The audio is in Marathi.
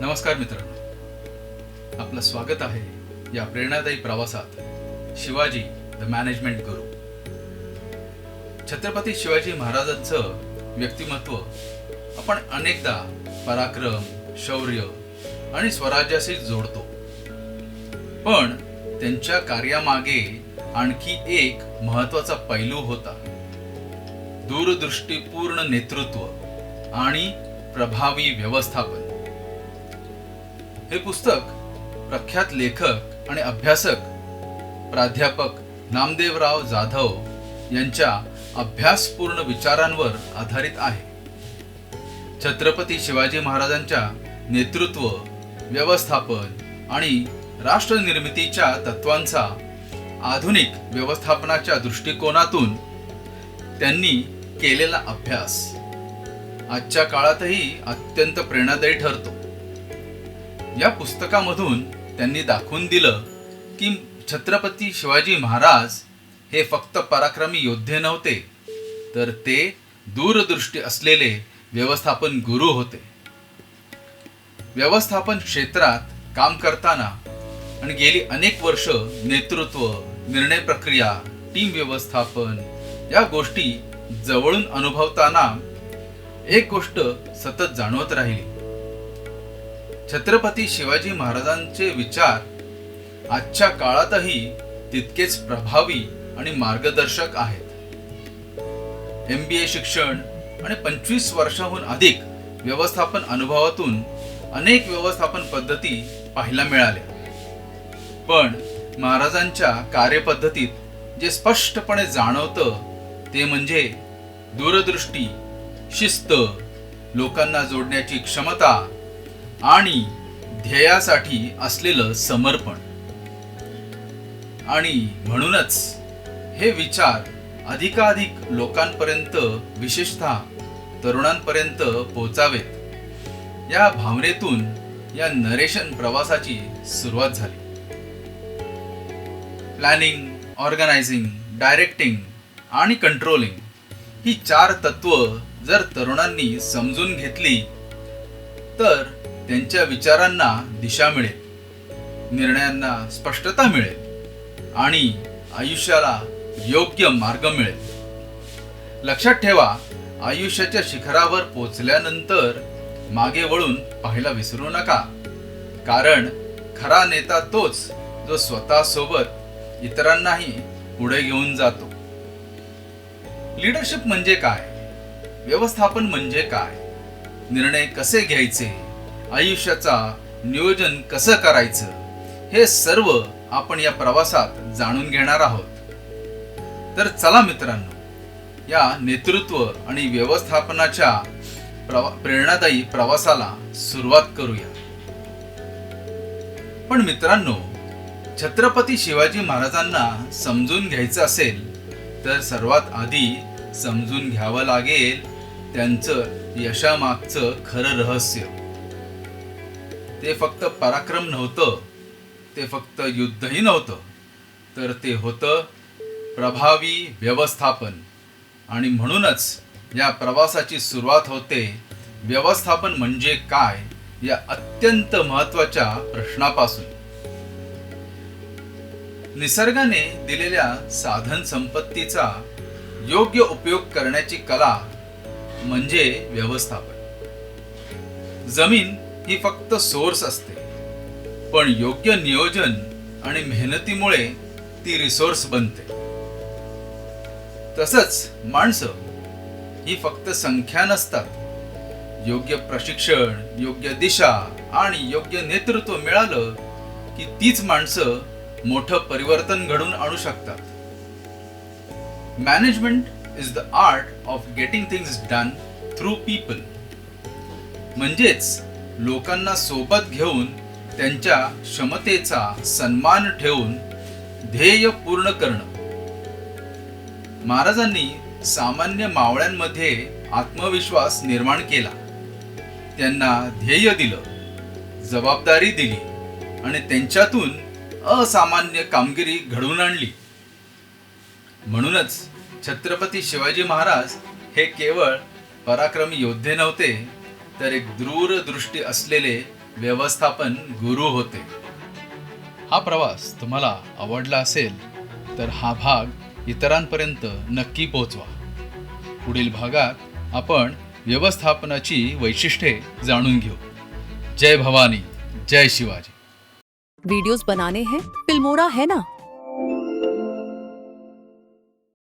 नमस्कार मित्रांनो, आपलं स्वागत आहे या प्रेरणादायी प्रवासात. शिवाजी द मॅनेजमेंट गुरु. छत्रपती शिवाजी महाराजांचं व्यक्तिमत्व आपण अनेकदा पराक्रम, शौर्य आणि स्वराज्याशी जोडतो, पण त्यांच्या कार्यामागे आणखी एक महत्त्वाचा पैलू होता: दूरदृष्टीपूर्ण नेतृत्व आणि प्रभावी व्यवस्थापन. हे पुस्तक प्रख्यात लेखक आणि अभ्यासक प्राध्यापक नामदेवराव जाधव यांच्या अभ्यासपूर्ण विचारांवर आधारित आहे. छत्रपती शिवाजी महाराजांच्या नेतृत्व, व्यवस्थापन आणि राष्ट्रनिर्मितीच्या तत्वांचा आधुनिक व्यवस्थापनाच्या दृष्टिकोनातून त्यांनी केलेला अभ्यास आजच्या काळातही अत्यंत प्रेरणादायी ठरतो. या पुस्तकामधून त्यांनी दाखवून दिलं की छत्रपती शिवाजी महाराज हे फक्त पराक्रमी योद्धे नव्हते, तर ते दूरदृष्टी असलेले व्यवस्थापन गुरु होते. व्यवस्थापन क्षेत्रात काम करताना आणि गेली अनेक वर्ष नेतृत्व, निर्णय प्रक्रिया, टीम व्यवस्थापन या गोष्टी जवळून अनुभवताना एक गोष्ट सतत जाणवत राहिली: छत्रपती शिवाजी महाराजांचे विचार आजच्या काळातही तितकेच प्रभावी आणि मार्गदर्शक आहेत. MBA शिक्षण आणि 25 वर्षांहून अधिक व्यवस्थापन अनुभवातून अनेक व्यवस्थापन पद्धती पाहायला मिळाल्या, पण महाराजांच्या कार्यपद्धतीत जे स्पष्टपणे जाणवतं ते म्हणजे दूरदृष्टी, शिस्त, लोकांना जोडण्याची क्षमता आणि ध्येयासाठी असलेलं समर्पण. आणि म्हणूनच हे विचार अधिकाधिक लोकांपर्यंत, विशेषतः तरुणांपर्यंत पोहोचावेत या भावनेतून या नरेशन प्रवासाची सुरुवात झाली. प्लॅनिंग, ऑर्गनायझिंग, डायरेक्टिंग आणि कंट्रोलिंग ही 4 तत्व जर तरुणांनी समजून घेतली तर त्यांच्या विचारांना दिशा मिळेल, निर्णयांना स्पष्टता मिळेल आणि आयुष्याला योग्य मार्ग मिळेल. लक्षात ठेवा, आयुष्याच्या शिखरावर पोहोचल्यानंतर मागे वळून पाहायला विसरू नका, कारण खरा नेता तोच जो स्वतः सोबत इतरांनाही पुढे घेऊन जातो. लीडरशिप म्हणजे काय? व्यवस्थापन म्हणजे काय? निर्णय कसे घ्यायचे? आयुष्याचा नियोजन कसं करायचं? हे सर्व आपण या प्रवासात जाणून घेणार आहोत. तर चला मित्रांनो, या नेतृत्व आणि व्यवस्थापनाच्या प्रेरणादायी प्रवासाला सुरुवात करूया. पण मित्रांनो, छत्रपती शिवाजी महाराजांना समजून घ्यायचं असेल तर सर्वात आधी समजून घ्यावं लागेल त्यांचं यशामागचं खरं रहस्य. ते फक्त पराक्रम नव्हतं, ते फक्त युद्धही नव्हतं, तर ते होतं प्रभावी व्यवस्थापन. आणि म्हणूनच या प्रवासाची सुरुवात होते व्यवस्थापन म्हणजे काय या अत्यंत महत्त्वाच्या प्रश्नापासून. निसर्गाने दिलेल्या साधन संपत्तीचा योग्य उपयोग करण्याची कला म्हणजे व्यवस्थापन. जमीन ही फक्त सोर्स असते, पण योग्य नियोजन आणि मेहनतीमुळे ती रिसोर्स बनते. तसंच माणसं ही फक्त संख्या नसतात. योग्य प्रशिक्षण, योग्य दिशा आणि योग्य नेतृत्व मिळालं की तीच माणसं मोठं परिवर्तन घडवून आणू शकतात. Management is the art of getting things done through people. म्हणजेच लोकांना सोबत घेऊन त्यांच्या क्षमतेचा सन्मान ठेवून ध्येय पूर्ण करणं. महाराजांनी सामान्य मावळ्यांमध्ये आत्मविश्वास निर्माण केला, त्यांना ध्येय दिलं, जबाबदारी दिली आणि त्यांच्यातून असामान्य कामगिरी घडवून आणली. म्हणूनच छत्रपती शिवाजी महाराज हे केवळ पराक्रमी योद्धे नव्हते, तर एक दूरदृष्टी असलेले व्यवस्थापन गुरु होते. हा प्रवास तुम्हाला आवडला असेल तर हा भाग इतरांपर्यंत नक्की पोहोचवा. पुढील भागात आपण व्यवस्थापनाची वैशिष्ट्ये जाणून घेऊ. जय भवानी, जय शिवाजी. वीडियोस बनाने हैं, फिल्मोरा है ना.